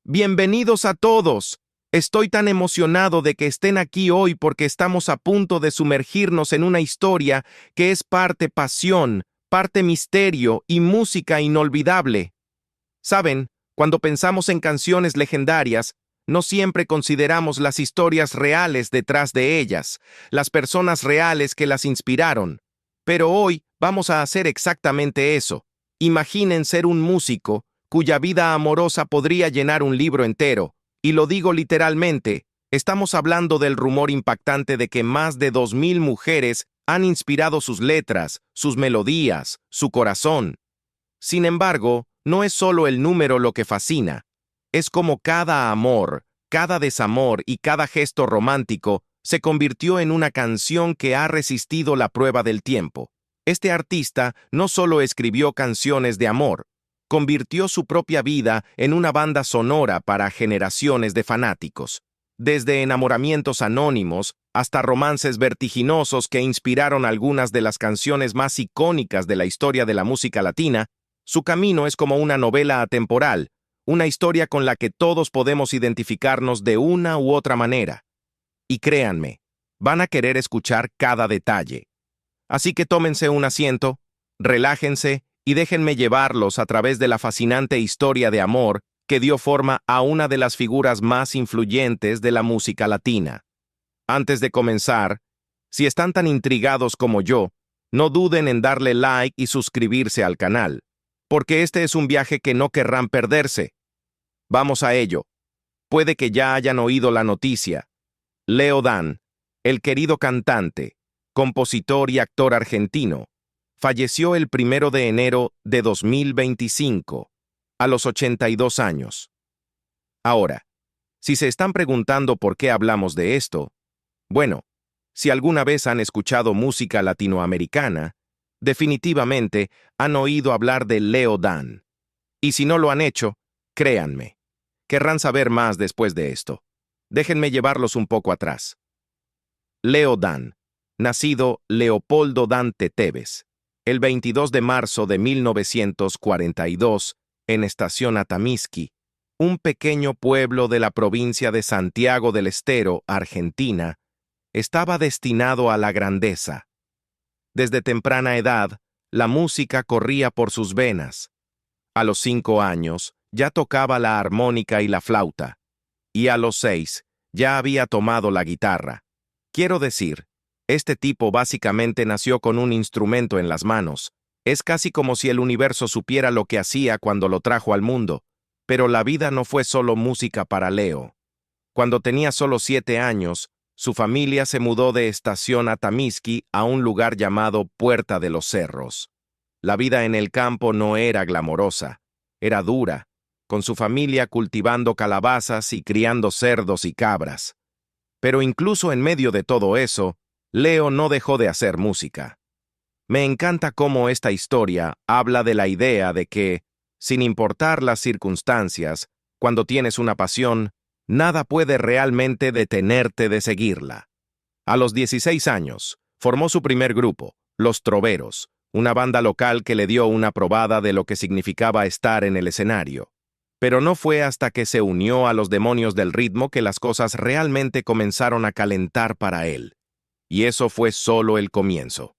Bienvenidos a todos. Estoy tan emocionado de que estén aquí hoy porque estamos a punto de sumergirnos en una historia que es parte pasión, parte misterio y música inolvidable. Saben, cuando pensamos en canciones legendarias, no siempre consideramos las historias reales detrás de ellas, las personas reales que las inspiraron. Pero hoy vamos a hacer exactamente eso. Imaginen ser un músico cuya vida amorosa podría llenar un libro entero. Y lo digo literalmente, estamos hablando del rumor impactante de que más de 2000 mujeres han inspirado sus letras, sus melodías, su corazón. Sin embargo, no es solo el número lo que fascina, es como cada amor, cada desamor y cada gesto romántico se convirtió en una canción que ha resistido la prueba del tiempo. Este artista no solo escribió canciones de amor, convirtió su propia vida en una banda sonora para generaciones de fanáticos. Desde enamoramientos anónimos hasta romances vertiginosos que inspiraron algunas de las canciones más icónicas de la historia de la música latina, su camino es como una novela atemporal, una historia con la que todos podemos identificarnos de una u otra manera. Y créanme, van a querer escuchar cada detalle. Así que tómense un asiento, relájense y déjenme llevarlos a través de la fascinante historia de amor que dio forma a una de las figuras más influyentes de la música latina. Antes de comenzar, si están tan intrigados como yo, no duden en darle like y suscribirse al canal, porque este es un viaje que no querrán perderse. Vamos a ello. Puede que ya hayan oído la noticia. Leo Dan, el querido cantante, compositor y actor argentino, falleció el 1 de enero de 2025, a los 82 años. Ahora, si se están preguntando por qué hablamos de esto, bueno, si alguna vez han escuchado música latinoamericana, definitivamente han oído hablar de Leo Dan. Y si no lo han hecho, créanme, querrán saber más después de esto. Déjenme llevarlos un poco atrás. Leo Dan, nacido Leopoldo Dante Tevez, el 22 de marzo de 1942, en Estación Atamisqui, un pequeño pueblo de la provincia de Santiago del Estero, Argentina, estaba destinado a la grandeza. Desde temprana edad, la música corría por sus venas. A los 5 años, ya tocaba la armónica y la flauta, y a los 6, ya había tomado la guitarra. Quiero decir, este tipo básicamente nació con un instrumento en las manos. Es casi como si el universo supiera lo que hacía cuando lo trajo al mundo. Pero la vida no fue solo música para Leo. Cuando tenía solo 7 años, su familia se mudó de Estación Atamisqui a un lugar llamado Puerta de los Cerros. La vida en el campo no era glamorosa, era dura, con su familia cultivando calabazas y criando cerdos y cabras. Pero incluso en medio de todo eso, Leo no dejó de hacer música. Me encanta cómo esta historia habla de la idea de que, sin importar las circunstancias, cuando tienes una pasión, nada puede realmente detenerte de seguirla. A los 16 años, formó su primer grupo, Los Troveros, una banda local que le dio una probada de lo que significaba estar en el escenario. Pero no fue hasta que se unió a los Demonios del Ritmo que las cosas realmente comenzaron a calentar para él. Y eso fue solo el comienzo.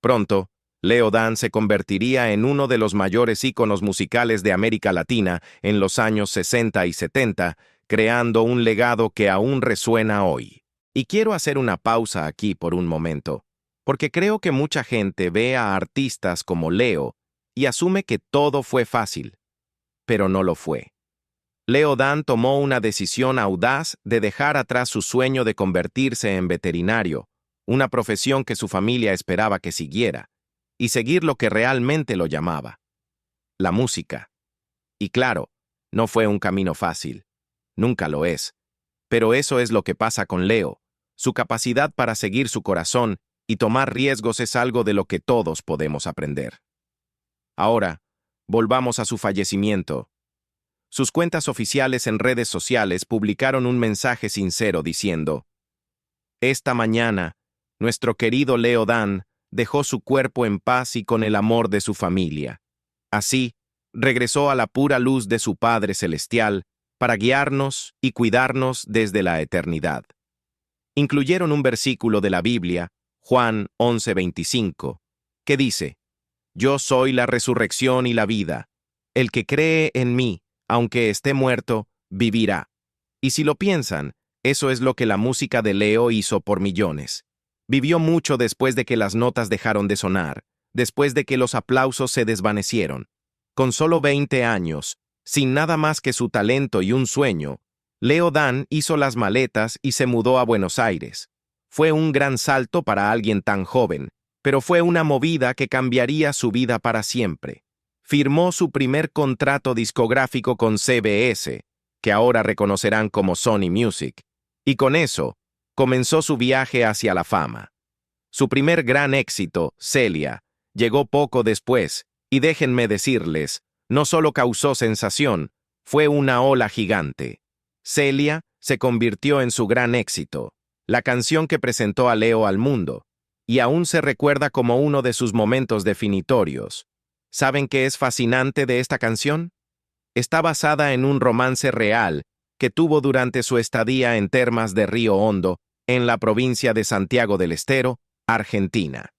Pronto, Leo Dan se convertiría en uno de los mayores íconos musicales de América Latina en los años 60 y 70, creando un legado que aún resuena hoy. Y quiero hacer una pausa aquí por un momento, porque creo que mucha gente ve a artistas como Leo y asume que todo fue fácil, pero no lo fue. Leo Dan tomó una decisión audaz de dejar atrás su sueño de convertirse en veterinario, una profesión que su familia esperaba que siguiera, y seguir lo que realmente lo llamaba: la música. Y claro, no fue un camino fácil. Nunca lo es. Pero eso es lo que pasa con Leo. Su capacidad para seguir su corazón y tomar riesgos es algo de lo que todos podemos aprender. Ahora, volvamos a su fallecimiento. Sus cuentas oficiales en redes sociales publicaron un mensaje sincero diciendo: «Esta mañana, nuestro querido Leo Dan dejó su cuerpo en paz y con el amor de su familia. Así, regresó a la pura luz de su Padre Celestial para guiarnos y cuidarnos desde la eternidad. Incluyeron un versículo de la Biblia, Juan 11:25, que dice: Yo soy la resurrección y la vida. El que cree en mí, aunque esté muerto, vivirá. Y si lo piensan, eso es lo que la música de Leo hizo por millones. Vivió mucho después de que las notas dejaron de sonar, después de que los aplausos se desvanecieron. Con solo 20 años, sin nada más que su talento y un sueño, Leo Dan hizo las maletas y se mudó a Buenos Aires. Fue un gran salto para alguien tan joven, pero fue una movida que cambiaría su vida para siempre. Firmó su primer contrato discográfico con CBS, que ahora reconocerán como Sony Music, y con eso comenzó su viaje hacia la fama. Su primer gran éxito, Celia, llegó poco después, y déjenme decirles, no solo causó sensación, fue una ola gigante. Celia se convirtió en su gran éxito, la canción que presentó a Leo al mundo, y aún se recuerda como uno de sus momentos definitorios. ¿Saben qué es fascinante de esta canción? Está basada en un romance real que tuvo durante su estadía en Termas de Río Hondo, en la provincia de Santiago del Estero, Argentina.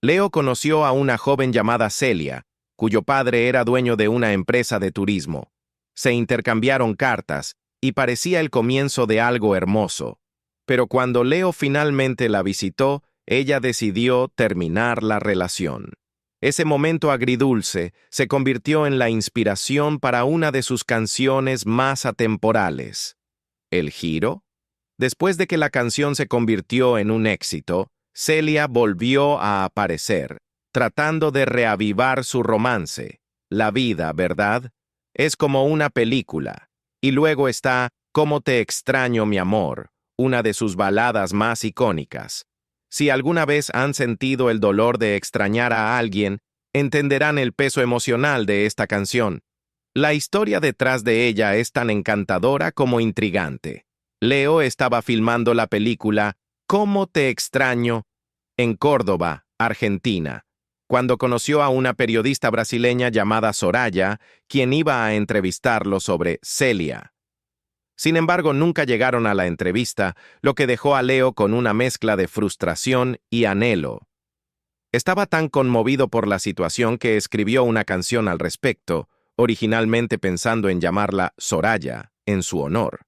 Leo conoció a una joven llamada Celia, cuyo padre era dueño de una empresa de turismo. Se intercambiaron cartas, y parecía el comienzo de algo hermoso. Pero cuando Leo finalmente la visitó, ella decidió terminar la relación. Ese momento agridulce se convirtió en la inspiración para una de sus canciones más atemporales. ¿El giro? Después de que la canción se convirtió en un éxito, Celia volvió a aparecer, tratando de reavivar su romance. La vida, ¿verdad? Es como una película. Y luego está Cómo te extraño, mi amor, una de sus baladas más icónicas. Si alguna vez han sentido el dolor de extrañar a alguien, entenderán el peso emocional de esta canción. La historia detrás de ella es tan encantadora como intrigante. Leo estaba filmando la película Cómo te extraño en Córdoba, Argentina, cuando conoció a una periodista brasileña llamada Soraya, quien iba a entrevistarlo sobre Celia. Sin embargo, nunca llegaron a la entrevista, lo que dejó a Leo con una mezcla de frustración y anhelo. Estaba tan conmovido por la situación que escribió una canción al respecto, originalmente pensando en llamarla Soraya, en su honor.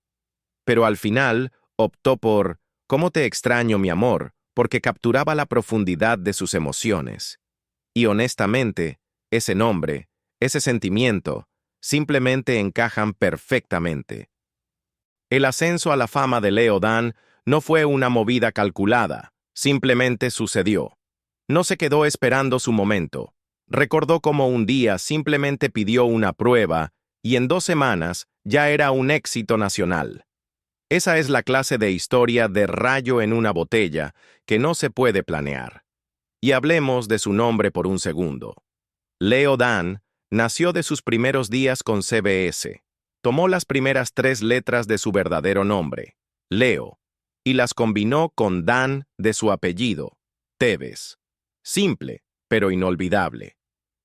Pero al final optó por Cómo te extraño, mi amor, porque capturaba la profundidad de sus emociones. Y honestamente, ese nombre, ese sentimiento, simplemente encajan perfectamente. El ascenso a la fama de Leo Dan no fue una movida calculada, simplemente sucedió. No se quedó esperando su momento. Recordó cómo un día simplemente pidió una prueba y en 2 semanas ya era un éxito nacional. Esa es la clase de historia de rayo en una botella que no se puede planear. Y hablemos de su nombre por un segundo. Leo Dan nació de sus primeros días con CBS. Tomó las primeras 3 letras de su verdadero nombre, Leo, y las combinó con Dan de su apellido, Tevez. Simple, pero inolvidable.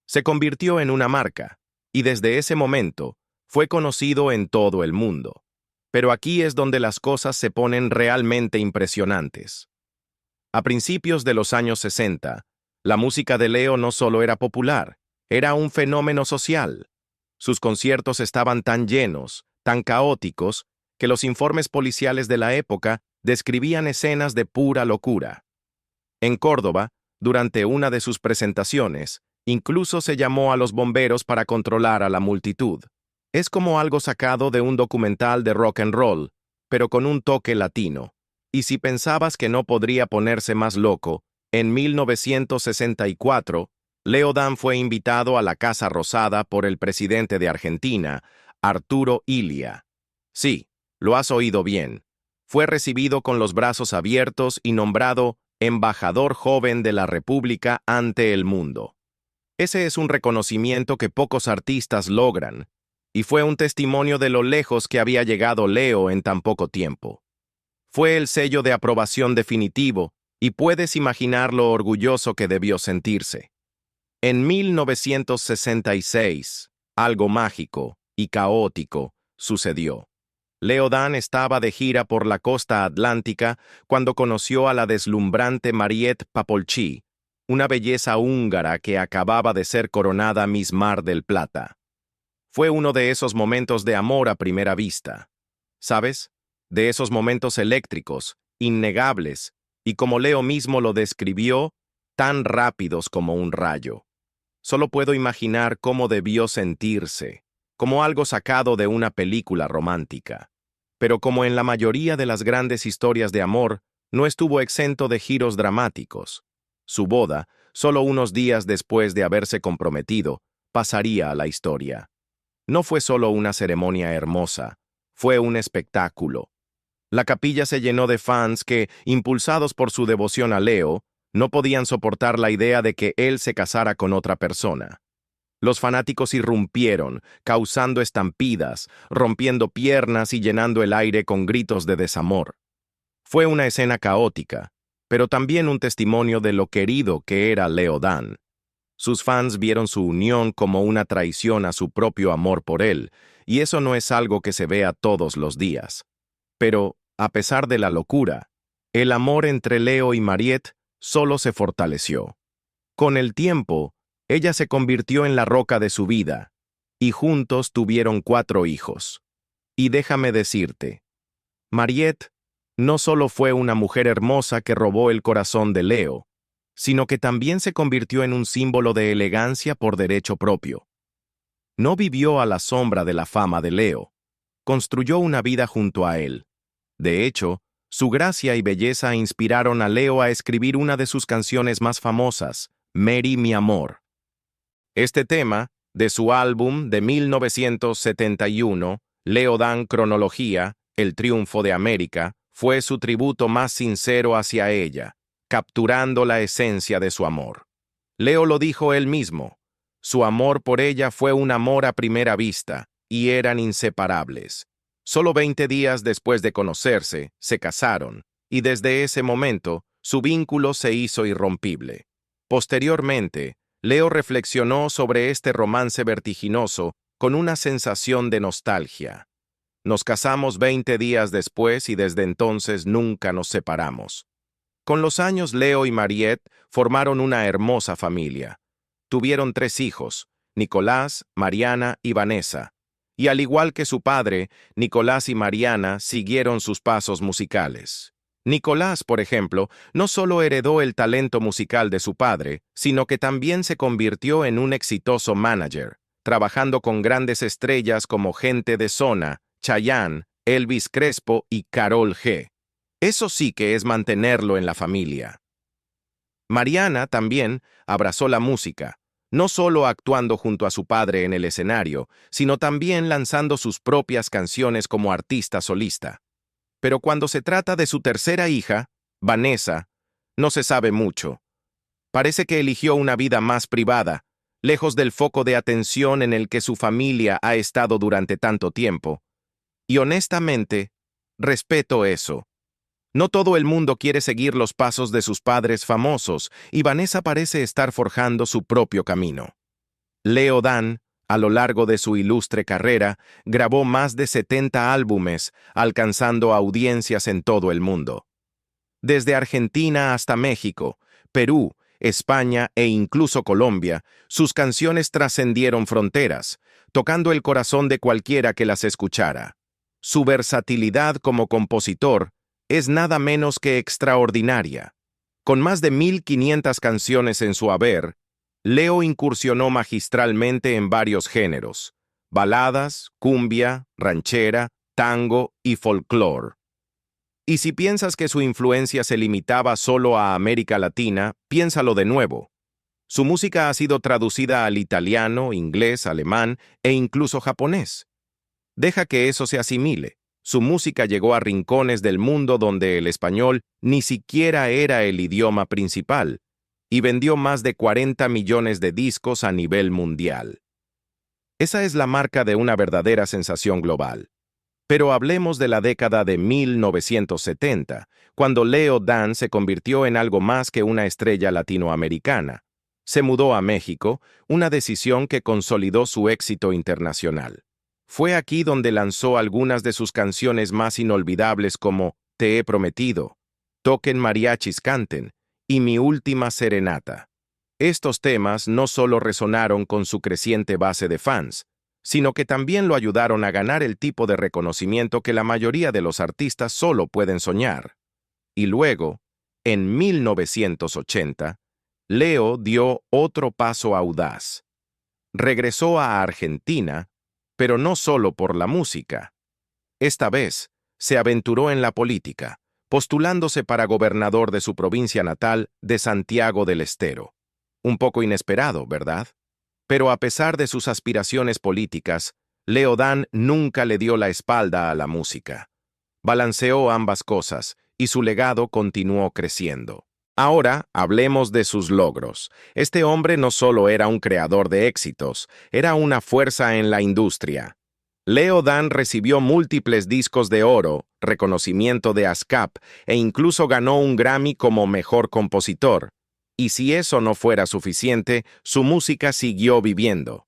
Se convirtió en una marca, y desde ese momento fue conocido en todo el mundo. Pero aquí es donde las cosas se ponen realmente impresionantes. A principios de los años 60, la música de Leo no solo era popular, era un fenómeno social. Sus conciertos estaban tan llenos, tan caóticos, que los informes policiales de la época describían escenas de pura locura. En Córdoba, durante una de sus presentaciones, incluso se llamó a los bomberos para controlar a la multitud. Es como algo sacado de un documental de rock and roll, pero con un toque latino. Y si pensabas que no podría ponerse más loco, en 1964, Leo Dan fue invitado a la Casa Rosada por el presidente de Argentina, Arturo Illia. Sí, lo has oído bien. Fue recibido con los brazos abiertos y nombrado embajador joven de la República ante el mundo. Ese es un reconocimiento que pocos artistas logran, y fue un testimonio de lo lejos que había llegado Leo en tan poco tiempo. Fue el sello de aprobación definitivo, y puedes imaginar lo orgulloso que debió sentirse. En 1966, algo mágico y caótico sucedió. Leo Dan estaba de gira por la costa atlántica cuando conoció a la deslumbrante Mariette Papolchi, una belleza húngara que acababa de ser coronada Miss Mar del Plata. Fue uno de esos momentos de amor a primera vista. ¿Sabes? De esos momentos eléctricos, innegables, y como Leo mismo lo describió, tan rápidos como un rayo. Solo puedo imaginar cómo debió sentirse, como algo sacado de una película romántica. Pero como en la mayoría de las grandes historias de amor, no estuvo exento de giros dramáticos. Su boda, solo unos días después de haberse comprometido, pasaría a la historia. No fue solo una ceremonia hermosa, fue un espectáculo. La capilla se llenó de fans que, impulsados por su devoción a Leo, no podían soportar la idea de que él se casara con otra persona. Los fanáticos irrumpieron, causando estampidas, rompiendo piernas y llenando el aire con gritos de desamor. Fue una escena caótica, pero también un testimonio de lo querido que era Leo Dan. Sus fans vieron su unión como una traición a su propio amor por él, y eso no es algo que se vea todos los días. Pero, a pesar de la locura, el amor entre Leo y Mariette solo se fortaleció. Con el tiempo, ella se convirtió en la roca de su vida, y juntos tuvieron 4 hijos. Y déjame decirte, Mariette no solo fue una mujer hermosa que robó el corazón de Leo, sino que también se convirtió en un símbolo de elegancia por derecho propio. No vivió a la sombra de la fama de Leo, construyó una vida junto a él. De hecho, su gracia y belleza inspiraron a Leo a escribir una de sus canciones más famosas, Mary, mi amor. Este tema, de su álbum de 1971, Leo Dan Cronología, El triunfo de América, fue su tributo más sincero hacia ella, capturando la esencia de su amor. Leo lo dijo él mismo, su amor por ella fue un amor a primera vista, y eran inseparables. Solo 20 días después de conocerse, se casaron, y desde ese momento, su vínculo se hizo irrompible. Posteriormente, Leo reflexionó sobre este romance vertiginoso con una sensación de nostalgia. Nos casamos 20 días después y desde entonces nunca nos separamos. Con los años, Leo y Mariette formaron una hermosa familia. Tuvieron 3 hijos, Nicolás, Mariana y Vanessa. Y al igual que su padre, Nicolás y Mariana siguieron sus pasos musicales. Nicolás, por ejemplo, no solo heredó el talento musical de su padre, sino que también se convirtió en un exitoso manager, trabajando con grandes estrellas como Gente de Zona, Chayanne, Elvis Crespo y Karol G. Eso sí que es mantenerlo en la familia. Mariana también abrazó la música, no solo actuando junto a su padre en el escenario, sino también lanzando sus propias canciones como artista solista. Pero cuando se trata de su tercera hija, Vanessa, no se sabe mucho. Parece que eligió una vida más privada, lejos del foco de atención en el que su familia ha estado durante tanto tiempo. Y honestamente, respeto eso. No todo el mundo quiere seguir los pasos de sus padres famosos, y Vanessa parece estar forjando su propio camino. Leo Dan, a lo largo de su ilustre carrera, grabó más de 70 álbumes, alcanzando audiencias en todo el mundo. Desde Argentina hasta México, Perú, España e incluso Colombia, sus canciones trascendieron fronteras, tocando el corazón de cualquiera que las escuchara. Su versatilidad como compositor es nada menos que extraordinaria. Con más de 1.500 canciones en su haber, Leo incursionó magistralmente en varios géneros: baladas, cumbia, ranchera, tango y folclore. Y si piensas que su influencia se limitaba solo a América Latina, piénsalo de nuevo. Su música ha sido traducida al italiano, inglés, alemán e incluso japonés. Deja que eso se asimile. Su música llegó a rincones del mundo donde el español ni siquiera era el idioma principal, y vendió más de 40 millones de discos a nivel mundial. Esa es la marca de una verdadera sensación global. Pero hablemos de la década de 1970, cuando Leo Dan se convirtió en algo más que una estrella latinoamericana. Se mudó a México, una decisión que consolidó su éxito internacional. Fue aquí donde lanzó algunas de sus canciones más inolvidables como Te he prometido, Toquen mariachis canten y Mi última serenata. Estos temas no solo resonaron con su creciente base de fans, sino que también lo ayudaron a ganar el tipo de reconocimiento que la mayoría de los artistas solo pueden soñar. Y luego, en 1980, Leo dio otro paso audaz. Regresó a Argentina, pero no solo por la música. Esta vez, se aventuró en la política, postulándose para gobernador de su provincia natal de Santiago del Estero. Un poco inesperado, ¿verdad? Pero a pesar de sus aspiraciones políticas, Leo Dan nunca le dio la espalda a la música. Balanceó ambas cosas y su legado continuó creciendo. Ahora hablemos de sus logros. Este hombre no solo era un creador de éxitos, era una fuerza en la industria. Leo Dan recibió múltiples discos de oro, reconocimiento de ASCAP e incluso ganó un Grammy como mejor compositor. Y si eso no fuera suficiente, su música siguió viviendo.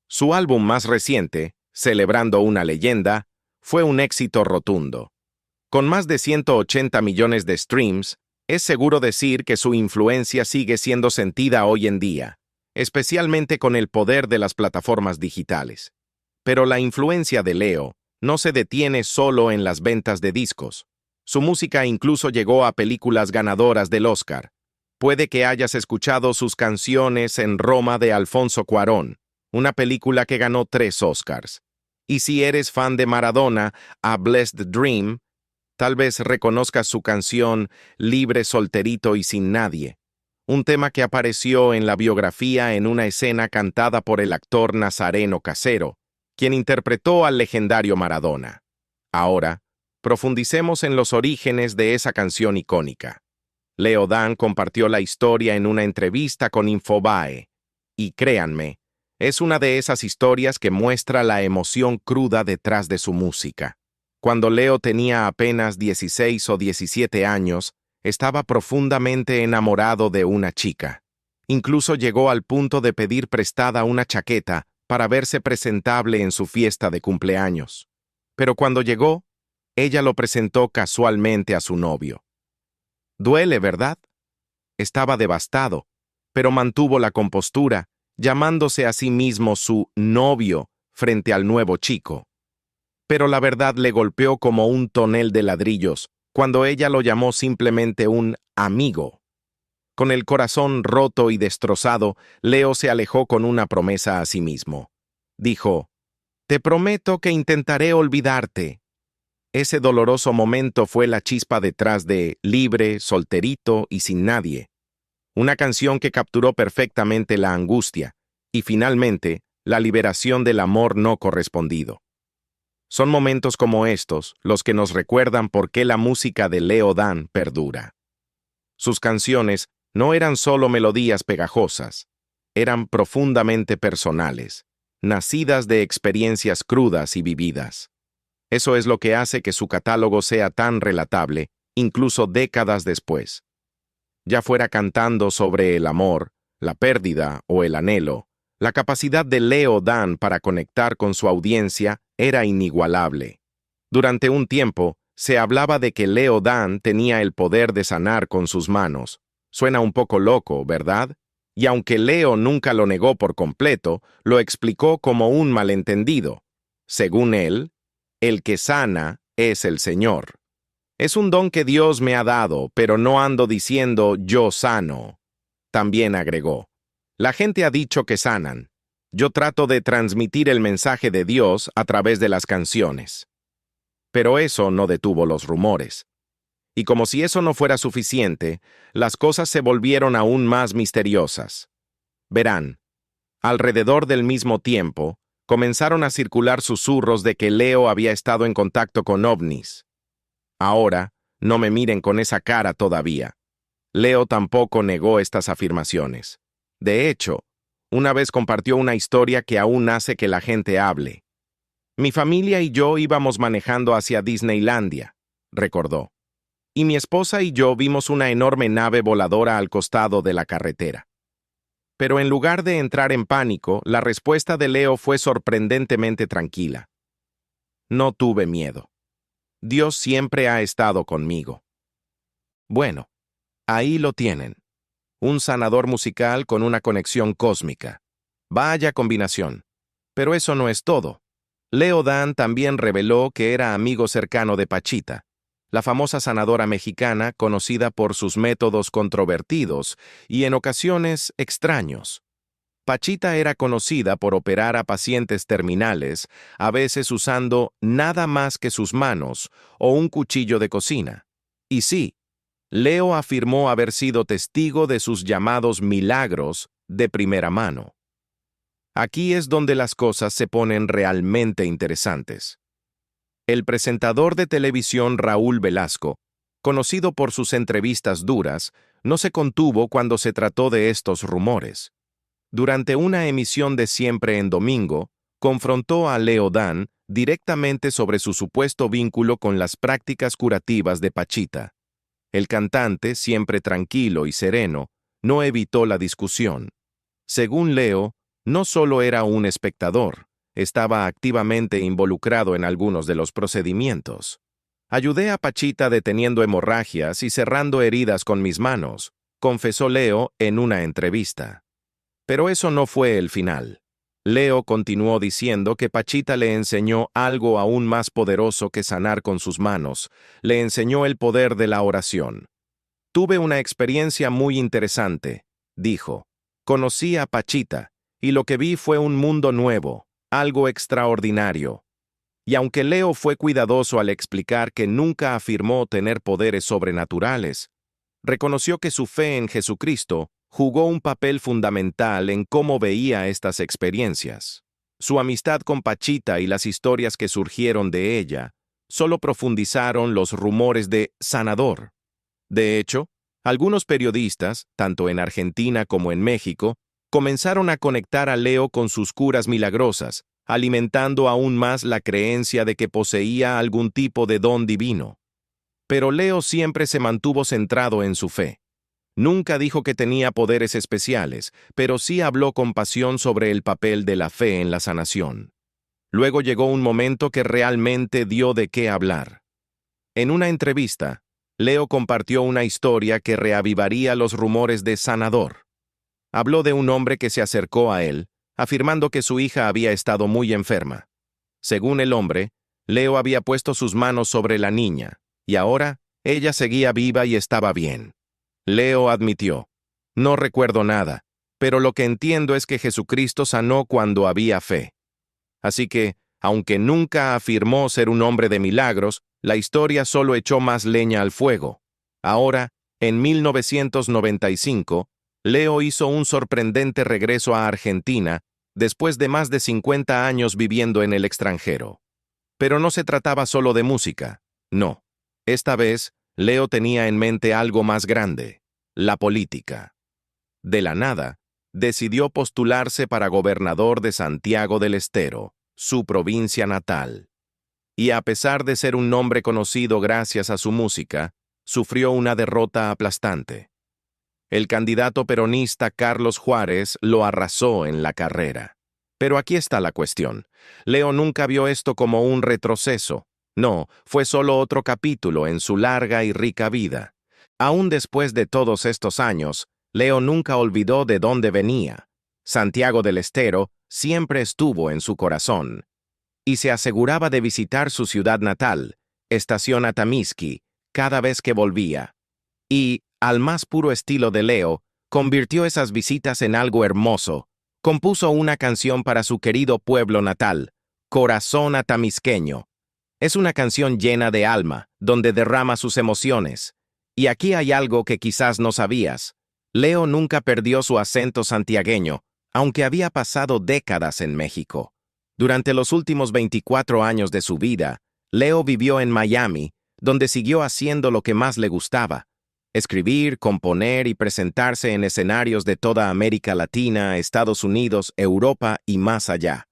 Su álbum más reciente, Celebrando una leyenda, fue un éxito rotundo. Con más de 180 millones de streams, es seguro decir que su influencia sigue siendo sentida hoy en día, especialmente con el poder de las plataformas digitales. Pero la influencia de Leo no se detiene solo en las ventas de discos. Su música incluso llegó a películas ganadoras del Oscar. Puede que hayas escuchado sus canciones en Roma de Alfonso Cuarón, una película que ganó 3 Oscars. Y si eres fan de Maradona, A Blessed Dream, tal vez reconozcas su canción Libre, solterito y sin nadie, un tema que apareció en la biografía en una escena cantada por el actor Nazareno Casero, quien interpretó al legendario Maradona. Ahora, profundicemos en los orígenes de esa canción icónica. Leo Dan compartió la historia en una entrevista con Infobae, y créanme, es una de esas historias que muestra la emoción cruda detrás de su música. Cuando Leo tenía apenas 16 o 17 años, estaba profundamente enamorado de una chica. Incluso llegó al punto de pedir prestada una chaqueta para verse presentable en su fiesta de cumpleaños. Pero cuando llegó, ella lo presentó casualmente a su novio. Duele, ¿verdad? Estaba devastado, pero mantuvo la compostura, llamándose a sí mismo su novio frente al nuevo chico. Pero la verdad le golpeó como un tonel de ladrillos, cuando ella lo llamó simplemente un amigo. Con el corazón roto y destrozado, Leo se alejó con una promesa a sí mismo. Dijo, «Te prometo que intentaré olvidarte». Ese doloroso momento fue la chispa detrás de Libre, solterito y sin nadie. Una canción que capturó perfectamente la angustia y, finalmente, la liberación del amor no correspondido. Son momentos como estos los que nos recuerdan por qué la música de Leo Dan perdura. Sus canciones no eran solo melodías pegajosas, eran profundamente personales, nacidas de experiencias crudas y vividas. Eso es lo que hace que su catálogo sea tan relatable, incluso décadas después. Ya fuera cantando sobre el amor, la pérdida o el anhelo, la capacidad de Leo Dan para conectar con su audiencia era inigualable. Durante un tiempo, se hablaba de que Leo Dan tenía el poder de sanar con sus manos. Suena un poco loco, ¿verdad? Y aunque Leo nunca lo negó por completo, lo explicó como un malentendido. Según él, el que sana es el Señor. Es un don que Dios me ha dado, pero no ando diciendo yo sano. También agregó, la gente ha dicho que sanan. Yo trato de transmitir el mensaje de Dios a través de las canciones. Pero eso no detuvo los rumores. Y como si eso no fuera suficiente, las cosas se volvieron aún más misteriosas. Verán, alrededor del mismo tiempo, comenzaron a circular susurros de que Leo había estado en contacto con ovnis. Ahora, no me miren con esa cara todavía. Leo tampoco negó estas afirmaciones. De hecho, una vez compartió una historia que aún hace que la gente hable. Mi familia y yo íbamos manejando hacia Disneylandia, recordó. Y mi esposa y yo vimos una enorme nave voladora al costado de la carretera. Pero en lugar de entrar en pánico, la respuesta de Leo fue sorprendentemente tranquila. No tuve miedo. Dios siempre ha estado conmigo. Bueno, ahí lo tienen. Un sanador musical con una conexión cósmica. Vaya combinación. Pero eso no es todo. Leo Dan también reveló que era amigo cercano de Pachita, la famosa sanadora mexicana conocida por sus métodos controvertidos y en ocasiones extraños. Pachita era conocida por operar a pacientes terminales, a veces usando nada más que sus manos o un cuchillo de cocina. Y sí, Leo afirmó haber sido testigo de sus llamados milagros de primera mano. Aquí es donde las cosas se ponen realmente interesantes. El presentador de televisión Raúl Velasco, conocido por sus entrevistas duras, no se contuvo cuando se trató de estos rumores. Durante una emisión de Siempre en Domingo, confrontó a Leo Dan directamente sobre su supuesto vínculo con las prácticas curativas de Pachita. El cantante, siempre tranquilo y sereno, no evitó la discusión. Según Leo, no solo era un espectador, estaba activamente involucrado en algunos de los procedimientos. Ayudé a Pachita deteniendo hemorragias y cerrando heridas con mis manos, confesó Leo en una entrevista. Pero eso no fue el final. Leo continuó diciendo que Pachita le enseñó algo aún más poderoso que sanar con sus manos, le enseñó el poder de la oración. Tuve una experiencia muy interesante, dijo. Conocí a Pachita, y lo que vi fue un mundo nuevo, algo extraordinario. Y aunque Leo fue cuidadoso al explicar que nunca afirmó tener poderes sobrenaturales, reconoció que su fe en Jesucristo jugó un papel fundamental en cómo veía estas experiencias. Su amistad con Pachita y las historias que surgieron de ella solo profundizaron los rumores de sanador. De hecho, algunos periodistas, tanto en Argentina como en México, comenzaron a conectar a Leo con sus curas milagrosas, alimentando aún más la creencia de que poseía algún tipo de don divino. Pero Leo siempre se mantuvo centrado en su fe. Nunca dijo que tenía poderes especiales, pero sí habló con pasión sobre el papel de la fe en la sanación. Luego llegó un momento que realmente dio de qué hablar. En una entrevista, Leo compartió una historia que reavivaría los rumores de sanador. Habló de un hombre que se acercó a él, afirmando que su hija había estado muy enferma. Según el hombre, Leo había puesto sus manos sobre la niña, y ahora ella seguía viva y estaba bien. Leo admitió, no recuerdo nada, pero lo que entiendo es que Jesucristo sanó cuando había fe. Así que, aunque nunca afirmó ser un hombre de milagros, la historia solo echó más leña al fuego. Ahora, en 1995, Leo hizo un sorprendente regreso a Argentina, después de más de 50 años viviendo en el extranjero. Pero no se trataba solo de música, no. Esta vez, Leo tenía en mente algo más grande, la política. De la nada, decidió postularse para gobernador de Santiago del Estero, su provincia natal. Y a pesar de ser un nombre conocido gracias a su música, sufrió una derrota aplastante. El candidato peronista Carlos Juárez lo arrasó en la carrera. Pero aquí está la cuestión. Leo nunca vio esto como un retroceso. No, fue solo otro capítulo en su larga y rica vida. Aún después de todos estos años, Leo nunca olvidó de dónde venía. Santiago del Estero siempre estuvo en su corazón. Y se aseguraba de visitar su ciudad natal, Estación Atamisqui, cada vez que volvía. Y, al más puro estilo de Leo, convirtió esas visitas en algo hermoso. Compuso una canción para su querido pueblo natal, Corazón Atamisqueño. Es una canción llena de alma, donde derrama sus emociones. Y aquí hay algo que quizás no sabías. Leo nunca perdió su acento santiagueño, aunque había pasado décadas en México. Durante los últimos 24 años de su vida, Leo vivió en Miami, donde siguió haciendo lo que más le gustaba: escribir, componer y presentarse en escenarios de toda América Latina, Estados Unidos, Europa y más allá.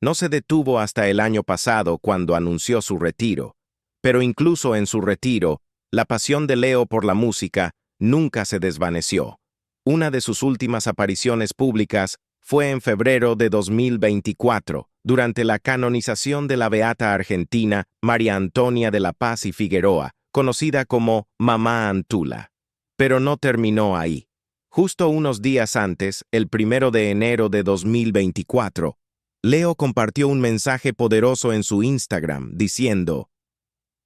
No se detuvo hasta el año pasado cuando anunció su retiro, pero incluso en su retiro, la pasión de Leo por la música nunca se desvaneció. Una de sus últimas apariciones públicas fue en febrero de 2024, durante la canonización de la beata argentina María Antonia de la Paz y Figueroa, conocida como Mamá Antula. Pero no terminó ahí. Justo unos días antes, el 1 de enero de 2024, Leo compartió un mensaje poderoso en su Instagram diciendo: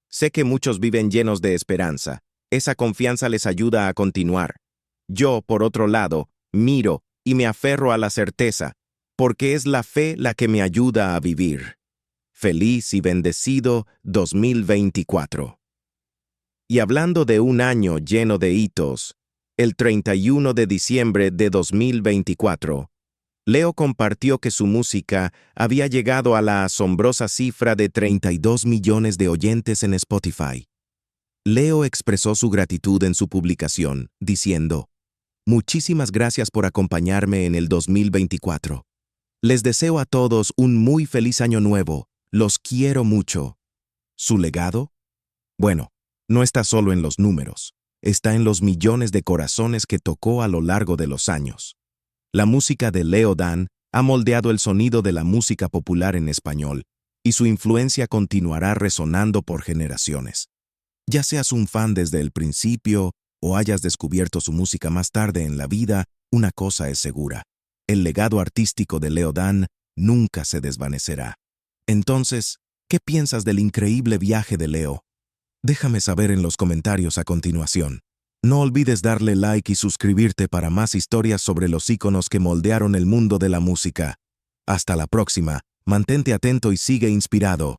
«Sé que muchos viven llenos de esperanza. Esa confianza les ayuda a continuar. Yo, por otro lado, miro y me aferro a la certeza, porque es la fe la que me ayuda a vivir. Feliz y bendecido 2024». Y hablando de un año lleno de hitos, el 31 de diciembre de 2024, Leo compartió que su música había llegado a la asombrosa cifra de 32 millones de oyentes en Spotify. Leo expresó su gratitud en su publicación, diciendo: «Muchísimas gracias por acompañarme en el 2024. Les deseo a todos un muy feliz año nuevo. Los quiero mucho». ¿Su legado? Bueno, no está solo en los números, está en los millones de corazones que tocó a lo largo de los años. La música de Leo Dan ha moldeado el sonido de la música popular en español, y su influencia continuará resonando por generaciones. Ya seas un fan desde el principio o hayas descubierto su música más tarde en la vida, una cosa es segura: el legado artístico de Leo Dan nunca se desvanecerá. Entonces, ¿qué piensas del increíble viaje de Leo? Déjame saber en los comentarios a continuación. No olvides darle like y suscribirte para más historias sobre los íconos que moldearon el mundo de la música. Hasta la próxima, mantente atento y sigue inspirado.